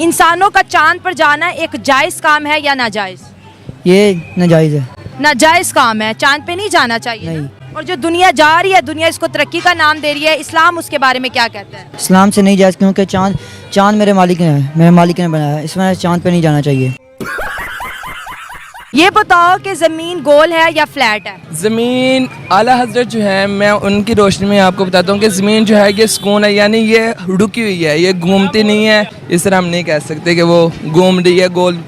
इंसानों का चांद पर जाना एक जायज़ काम है या नाजायज़? ये नाजायज़ है। नाजायज़ काम है, चांद पे नहीं जाना चाहिए। नहीं। और जो दुनिया जा रही है, दुनिया इसको तरक्की का नाम दे रही है, इस्लाम उसके बारे में क्या कहता है? इस्लाम से नहीं जायज़, क्योंकि चाँद मेरे मालिक ने है, मेरे मालिक ने बनाया है, इसमें चाँद पे नहीं जाना चाहिए। ये बताओ कि ज़मीन गोल है या फ्लैट है? ज़मीन आला हज़रत जो है, मैं उनकी रोशनी में आपको बताता हूँ कि ज़मीन जो है ये सुकून है, यानी ये रुकी हुई है, ये घूमती नहीं है। इस तरह हम नहीं कह सकते कि वो घूम रही है, गोल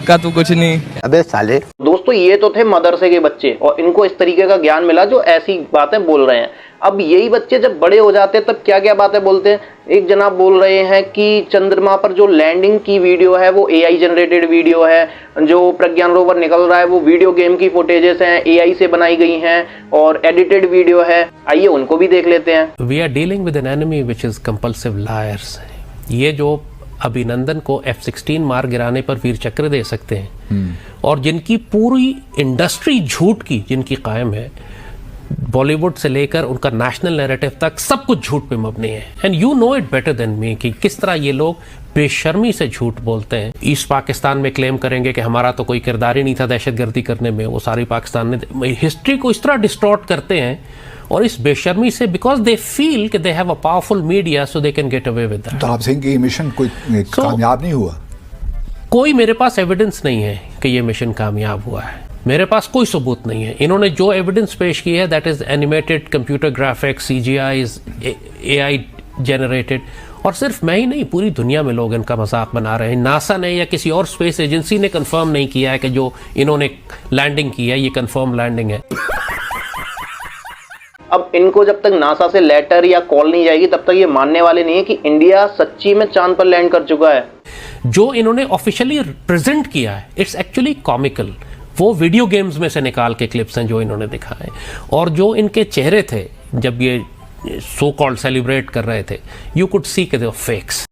का तो कुछ नहीं। अबे साले। दोस्तों ये तो थे मदरसे के बच्चे और इनको इस तरीके का ज्ञान मिला जो ऐसी बातें बोल रहे हैं। अब यही बच्चे जब बड़े हो जाते हैं तब क्या क्या बातें बोलते हैं। एक जनाब बोल रहे हैं कि चंद्रमा पर जो लैंडिंग की वीडियो है वो एआई जनरेटेड वीडियो है, जो प्रज्ञान रोवर निकल रहा है वो वीडियो गेम की फुटेजेस हैं, एआई से बनाई गई हैं और एडिटेड वीडियो है। आइए उनको भी देख लेते हैं। We are dealing with an enemy which is compulsive liars. ये जो अभिनंदन को F-16 मार गिराने पर वीर चक्र दे सकते हैं और जिनकी पूरी इंडस्ट्री झूठ की जिनकी कायम है, बॉलीवुड से लेकर उनका नेशनल नैरेटिव तक सब कुछ झूठ पे मबनी है। And you know it better than me कि किस तरह ये लोग बेशर्मी से झूठ बोलते हैं। ईस्ट पाकिस्तान में क्लेम करेंगे कि हमारा तो कोई किरदार ही नहीं था दहशतगर्दी करने में, वो सारी पाकिस्तान ने हिस्ट्री को इस तरह डिस्टॉर्ट करते हैं और इस बेशर्मी से, बिकॉज दे फील कि they have a powerful media so they can get away with that. तो आप सिंह की मिशन कोई कामयाब नहीं हुआ? कोई मेरे पास एविडेंस नहीं है कि ये मिशन कामयाब हुआ है, मेरे पास कोई सबूत नहीं है। इन्होंने जो एविडेंस पेश की है that is animated computer graphics, CGI, AI generated. और सिर्फ मैं ही नहीं, पूरी दुनिया में लोग इनका मजाक बना रहे हैं। नासा ने या किसी और स्पेस एजेंसी ने कंफर्म नहीं किया है कि जो इन्होंने लैंडिंग की है ये कंफर्म लैंडिंग है। अब इनको जब तक नासा से लेटर या कॉल नहीं जाएगी तब तक ये मानने वाले नहीं है कि इंडिया सच्ची में चांद पर लैंड कर चुका है। जो इन्होंने ऑफिशियली प्रेजेंट किया है इट्स एक्चुअली कॉमिकल। वो वीडियो गेम्स में से निकाल के क्लिप्स हैं जो इन्होंने दिखाए, और जो इनके चेहरे थे जब ये सो कॉल्ड सेलिब्रेट कर रहे थे, यू कुड सी के दे वर फेक्स।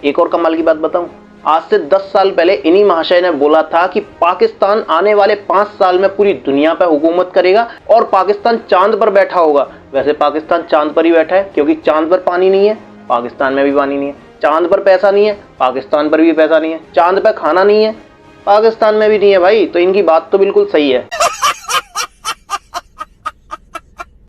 एक और कमाल की बात बताऊं, आज से 10 साल पहले इन्हीं महाशय ने बोला था कि पाकिस्तान आने वाले 5 साल में पूरी दुनिया पर हुकूमत करेगा और पाकिस्तान चांद पर बैठा होगा। वैसे पाकिस्तान चांद पर ही बैठा है, क्योंकि चांद पर पानी नहीं है, पाकिस्तान में भी पानी नहीं है। चांद पर पैसा नहीं है, पाकिस्तान पर भी पैसा नहीं है। चांद पर खाना नहीं है, पाकिस्तान में भी नहीं है भाई। तो इनकी बात तो बिल्कुल सही है।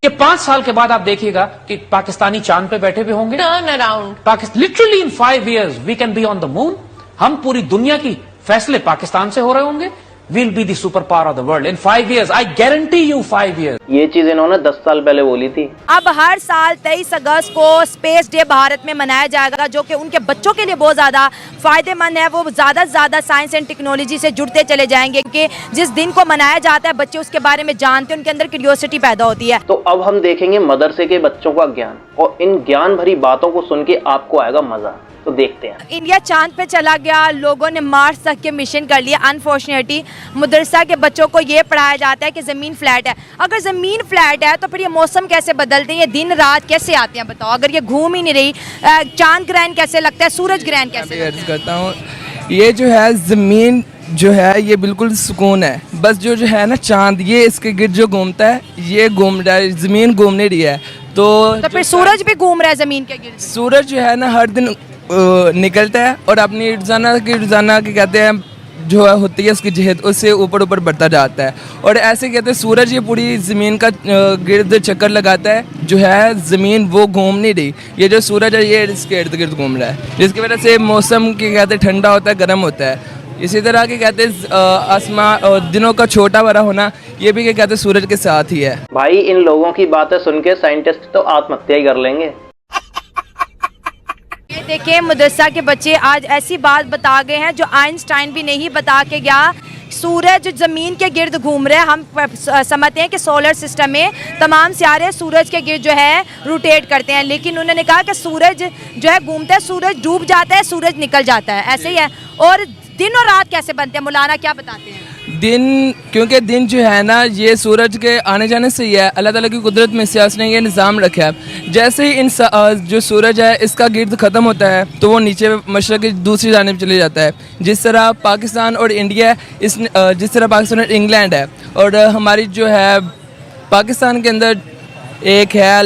ये 5 साल के बाद आप देखिएगा कि पाकिस्तानी चांद पे बैठे हुए होंगे। Turn around literally in 5 years we can be on the moon. हम पूरी दुनिया की फैसले पाकिस्तान से हो रहे होंगे। We'll be the superpower of the world in 5 years. I guarantee you 5 years. ये चीज इन्होंने 10 साल पहले बोली थी। अब हर साल 23 अगस्त को स्पेस डे भारत में मनाया जाएगा, जो कि उनके बच्चों के लिए बहुत ज़्यादा फायदेमंद है। वो ज़्यादा से ज़्यादा साइंस एंड टेक्नोलॉजी से जुड़ते चले जाएंगे कि जिस दिन को मनाया जाता है बच्चे उसके बारे में जानते हैं, उनके अंदर क्यूरियोसिटी पैदा होती है। तो अब हम देखेंगे मदरसे के बच्चों का ज्ञान, और इन ज्ञान भरी बातों को सुन के आपको आएगा मजा। तो देखते हैं। इंडिया चांद पे चला गया, लोगों ने मार्स तक के मिशन कर लिया। अनफॉर्चुनेटली मदरसा के बच्चों को ये पढ़ाया जाता है कि ज़मीन फ्लैट है। अगर ज़मीन फ्लैट है तो फिर ये मौसम कैसे बदलते हैं, ये दिन रात कैसे आते हैं बताओ। अगर ये घूम ही नहीं रही, चांद ग्रहण कैसे लगता है, सूरज ग्रहण कैसे लगता है? करता हूँ, ये जो है ज़मीन जो है ये बिल्कुल सुकून है। बस जो है ना चांद, ये इसके गिर्द जो घूमता है, ये घूम रहा है, ज़मीन घूम नहीं रही है। तो फिर सूरज भी घूम रहा है ज़मीन के गिर्द। सूरज जो है ना हर दिन निकलता है और अपनी रोजाना की कहते हैं जो होती है उसकी जहद, उससे ऊपर ऊपर बढ़ता जाता है। और ऐसे कहते हैं सूरज ये पूरी ज़मीन का गिर्द चक्कर लगाता है, जो है ज़मीन वो घूम नहीं रही। ये जो सूरज है ये इसके इर्द गिर्द घूम रहा है, जिसकी वजह से मौसम के कहते हैं ठंडा होता है, गर्म होता है। इसी तरह के कहते हैं आसमान दिनों का छोटा बड़ा होना, ये भी कहते हैं सूरज के साथ ही है। भाई इन लोगों की बातें सुन के साइंटिस्ट तो आत्महत्या ही कर लेंगे। देखिए मदरसा के बच्चे आज ऐसी बात बता गए हैं जो आइंस्टाइन भी नहीं बता के गया। सूरज ज़मीन के गिर्द घूम रहे हैं। हम समझते हैं कि सोलर सिस्टम में तमाम सितारे सूरज के गिर्द जो है रोटेट करते हैं, लेकिन उन्होंने कहा कि सूरज जो है घूमता है, सूरज डूब जाता है, सूरज निकल जाता है, ऐसे ही है। और दिन और रात कैसे बनते हैं, मौलाना क्या बताते हैं? दिन, क्योंकि दिन जो है ना ये सूरज के आने जाने से ही है। अल्लाह ताला की कुदरत में से उसने ये निज़ाम रखा है। जैसे ही जो सूरज है इसका गिर्द ख़त्म होता है तो वो नीचे मशरक़ की दूसरी जानिब चले जाता है। जिस तरह पाकिस्तान और इंडिया जिस तरह पाकिस्तान और इंग्लैंड है, और हमारी जो है पाकिस्तान के अंदर एक है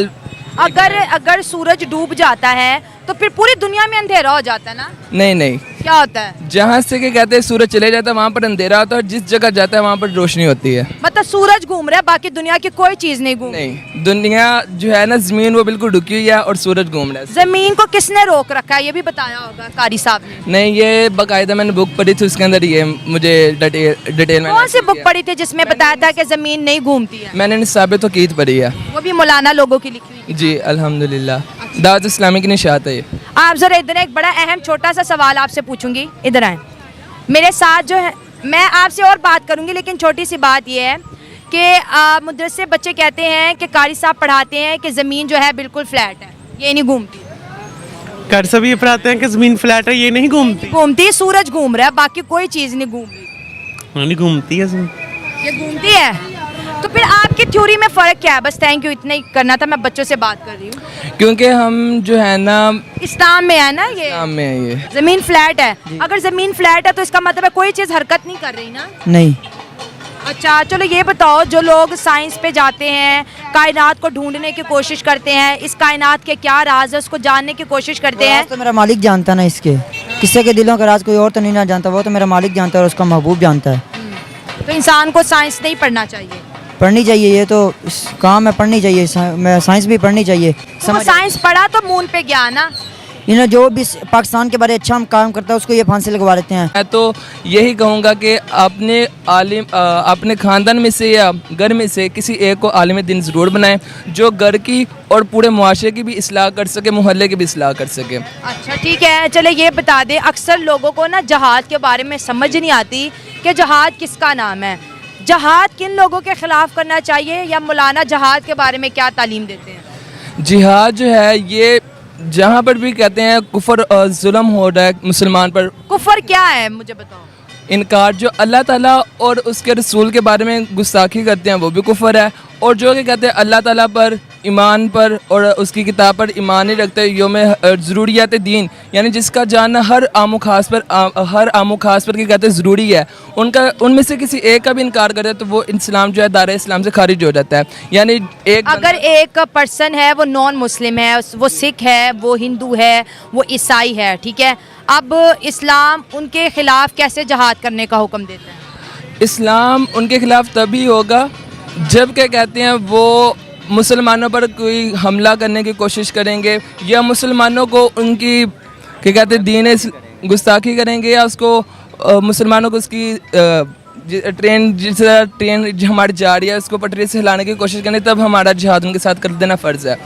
अगर सूरज डूब जाता है तो फिर पूरी दुनिया में अंधेरा हो जाता है ना? नहीं नहीं, क्या होता है? जहाँ से के कहते हैं सूरज चले जाता है वहाँ पर अंधेरा होता है, और जिस जगह जाता है वहाँ पर रोशनी होती है। मतलब सूरज घूम रहा है, बाकी दुनिया की कोई चीज नहीं घूम रही। नहीं, दुनिया जो है ना, जमीन वो बिल्कुल रुकी हुई है और सूरज घूम रहा है। जमीन को किसने रोक रखा है, ये भी बताया होगा कारी साहब ने। नहीं, ये बाकायदा मैंने बुक पढ़ी थी, उसके अंदर ये मुझे डिटेल में। कौन सी बुक पढ़ी थी जिसमें बताया था कि जमीन नहीं घूमती है? मैंने निसाबित वकीत पढ़ी है। वो भी मौलाना लोगों की लिखी हुई। जी अल्हम्दुलिल्लाह, दावत इस्लामी की निशात है ये। आप जरा इधर, एक बड़ा अहम छोटा सा सवाल आपसे पूछूंगी, इधर आए मेरे साथ जो है। मैं आपसे और बात करूंगी, लेकिन छोटी सी बात ये है कि मदरसे बच्चे कहते हैं कि कारी साहब पढ़ाते हैं कि ज़मीन जो है बिल्कुल फ्लैट है, ये नहीं घूमती। कार सब ये पढ़ाते हैं कि ज़मीन फ्लैट है, ये नहीं घूमती। घूमती, सूरज घूम रहा है, बाकी कोई चीज़ नहीं घूम रही। नहीं घूमती है ज़मीन। ये घूमती है। तो फिर आपकी थ्योरी में फ़र्क क्या है? बस थैंक यू, इतना ही करना था, मैं बच्चों से बात कर रही हूँ। क्योंकि हम जो है ना, इस्लाम में है ना, ये इस्लाम में है ये। ज़मीन फ्लैट है। अगर ज़मीन फ्लैट है तो इसका मतलब है कोई चीज़ हरकत नहीं कर रही ना? नहीं। अच्छा चलो ये बताओ, जो लोग साइंस पे जाते हैं, कायनात को ढूंढने की कोशिश करते हैं, इस कायनात के क्या राज है उसको जानने की कोशिश करते हैं। तो मेरा मालिक जानता है ना इसके, किसी के दिलों का राज कोई और तो नहीं ना जानता, वो तो मेरा मालिक जानता है और उसका महबूब जानता है। तो इंसान को साइंस नहीं पढ़ना चाहिए? पढ़नी चाहिए, ये तो काम है, पढ़नी चाहिए, साइंस भी पढ़नी चाहिए। तो साइंस पढ़ा तो मून पे गया ना? इन्हें जो भी पाकिस्तान के बारे अच्छा काम करता है उसको ये फांसी लगवा देते हैं। मैं तो यही कहूँगा कि अपने ख़ानदान में से या घर में से किसी एक को आलिम दिन ज़रूर बनाएं, जो घर की और पूरे मुआशरे की भी इस्लाह कर सके, मोहल्ले की भी इस्लाह कर सके। अच्छा ठीक है, चले ये बता दें, अक्सर लोगों को ना जहाद के बारे में समझ नहीं आती कि जहाद किसका नाम है। जहाद किन लोगों के ख़िलाफ़ करना चाहिए, या मौलाना जहाद के बारे में क्या तालीम देते हैं? जिहाद जो है ये जहाँ पर भी कहते हैं कुफर और जुल्म हो रहा है मुसलमान पर। कुफर क्या है मुझे बताओ? इनकार, जो अल्लाह ताला और उसके रसूल के बारे में गुस्ताखी करते हैं वो भी कुफर है, और जो कि कहते हैं अल्लाह ताला पर, ईमान पर और उसकी किताब पर ईमान नहीं रखते, योम ज़रूरियात दीन, यानी जिसका जानना हर आमो खास पर की कहते हैं ज़रूरी है, उनमें से किसी एक का भी इनकार करे तो वो इस्लाम जो है दायरे इस्लाम से खारिज हो जाता है। यानी अगर एक पर्सन है वो नॉन मुस्लिम है, वो सिख है, वो हिंदू है, वो ईसाई है, ठीक है, अब इस्लाम उनके ख़िलाफ़ कैसे जहाद करने का हुक्म देता है? इस्लाम उनके ख़िलाफ़ तभी होगा जब क्या कहते हैं वो मुसलमानों पर कोई हमला करने की कोशिश करेंगे, या मुसलमानों को उनकी क्या कहते हैं दीन गुस्ताखी करेंगे, या उसको मुसलमानों को उसकी ट्रेन जो हमारी जा रही है उसको पटरी से हिलाने की कोशिश करें, तब हमारा जिहाद उनके साथ कर देना फ़र्ज़ है।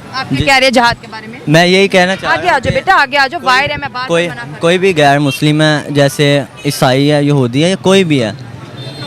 आप क्या कह रहे हैं जहाद के बारे में? मैं यही कहना चाह आगे आ जाओ बेटा, आगे आ जाओ, वायर है, मैं बात नहीं मना कर। कोई भी गैर मुस्लिम है, जैसे ईसाई है, यहूदी है, या कोई भी है,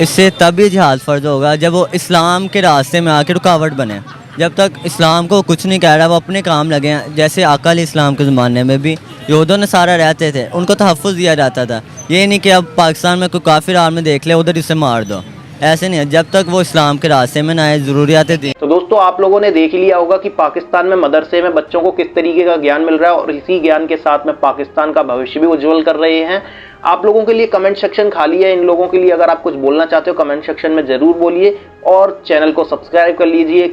इससे तभी जिहाद फ़र्ज होगा जब वो इस्लाम के रास्ते में आके रुकावट बने। जब तक इस्लाम को कुछ नहीं कह रहा, वो अपने काम लगे हैं। जैसे आका इस्लाम के ज़माने में भी यहूद नसारा रहते थे, उनको तहफ़्फ़ुज़ दिया जाता था। ये नहीं कि अब पाकिस्तान में कोई काफिर आर्मी देख ले उधर इसे मार दो, ऐसे नहीं है। जब तक वो इस्लाम के रास्ते में ना आए, ज़रूरियात दी। तो दोस्तों आप लोगों ने देख ही लिया होगा कि पाकिस्तान में मदरसे में बच्चों को किस तरीके का ज्ञान मिल रहा है, और इसी ज्ञान के साथ में पाकिस्तान का भविष्य भी उज्जवल कर रहे हैं। आप लोगों के लिए कमेंट सेक्शन खाली है, इन लोगों के लिए अगर आप कुछ बोलना चाहते हो कमेंट सेक्शन में जरूर बोलिए, और चैनल को सब्सक्राइब कर लीजिए।